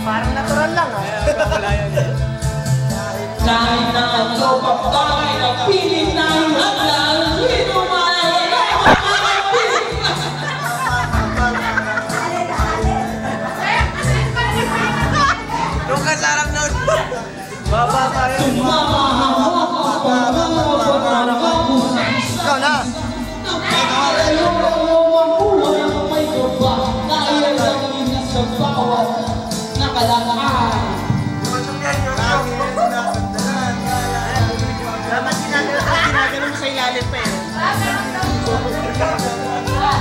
Parang natural lang ah. Wala yan eh. Kahit na ito pagkakay na piling na yung hadlang, sino man ay nakakapiling. Nung kasarap nun. Baba pa yun. Tumahawak ang pangarap ang pusis. Ikaw na. Ayaw ang buhay ang may gaba. Kaya lang inas sa bawat nakalaan. Dapat ginagano mo sa ilalim pa eh.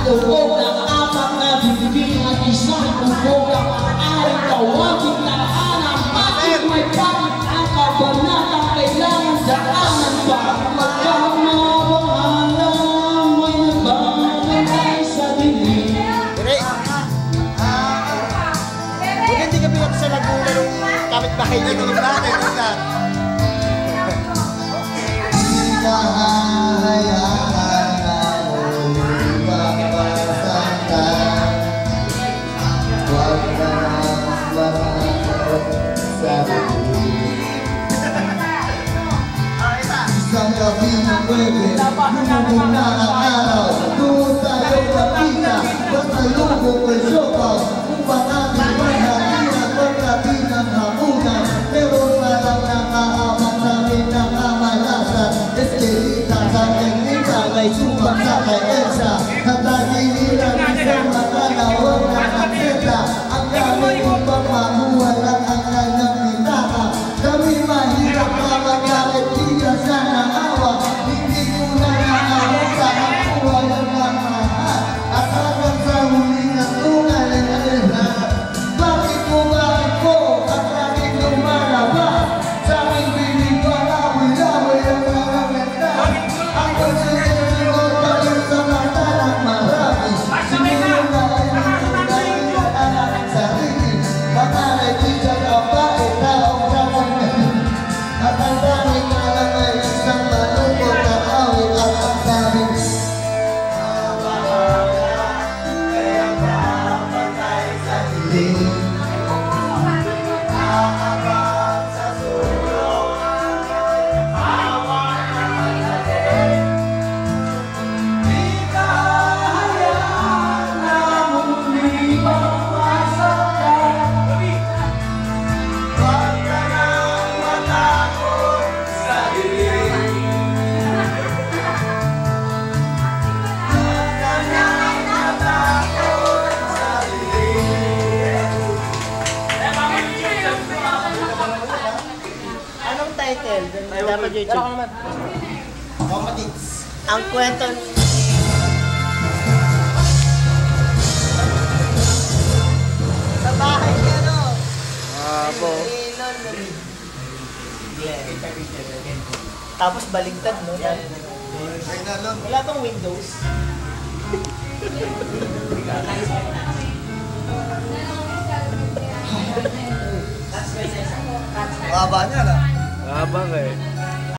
Lubog ng apat na bibig at isang lubog ang aring tawagin tahanan. Bakit may bakit ang kabanatang kailangan daanan pa? Magkamabahala may nagbabantay sa dilim. Huwag hindi ka pinag sa Laguna nung kapit-bahay niyo nung natin. Isang gabi ng Webe, lumubog na ang araw. Doon tayo kapita, basta lubog ay sopaw. Kung pangatin may halinan, pagkabi ng hamunan. Meron parang nakaaman sa amin ng kamalasan. Estelita sa teknika, may subang sa kay Elsa. Natagiliran isang makalawang na nagseta. Ang dami upang mamuhay lang ang kanyang pitaka. Kami mahirap na magkakit sa naawa, hindi ko na naawa sa ang buhay ang lahat. At hanggang sa huli ng tungal ay nalilhan. Bakit ko, at laging lumalabas? Sa aking piling malawi-lawi ang naraganda. Ang pagsisigod balik sa mata ng marami. Siguro na ay hindi ang aking sarili. Pangalay di siya kapait, taong sasabihin. At ang daming alam ay isang malungkot na awit at ang daming kaya mapatay sa hiling. Aabang sa sulong, awan na malalim. Di ka hayaan na muli mapasaktan. Huwag ka nang matakot sa dilim. Huwag ka nang matakot sa dilim. Anong title? Dapat YouTube. Comedies. Ang kwento sa bahay niya, no? Abo. Tapos baligtad, no? Wala tong windows. Baba niya na. Habang eh.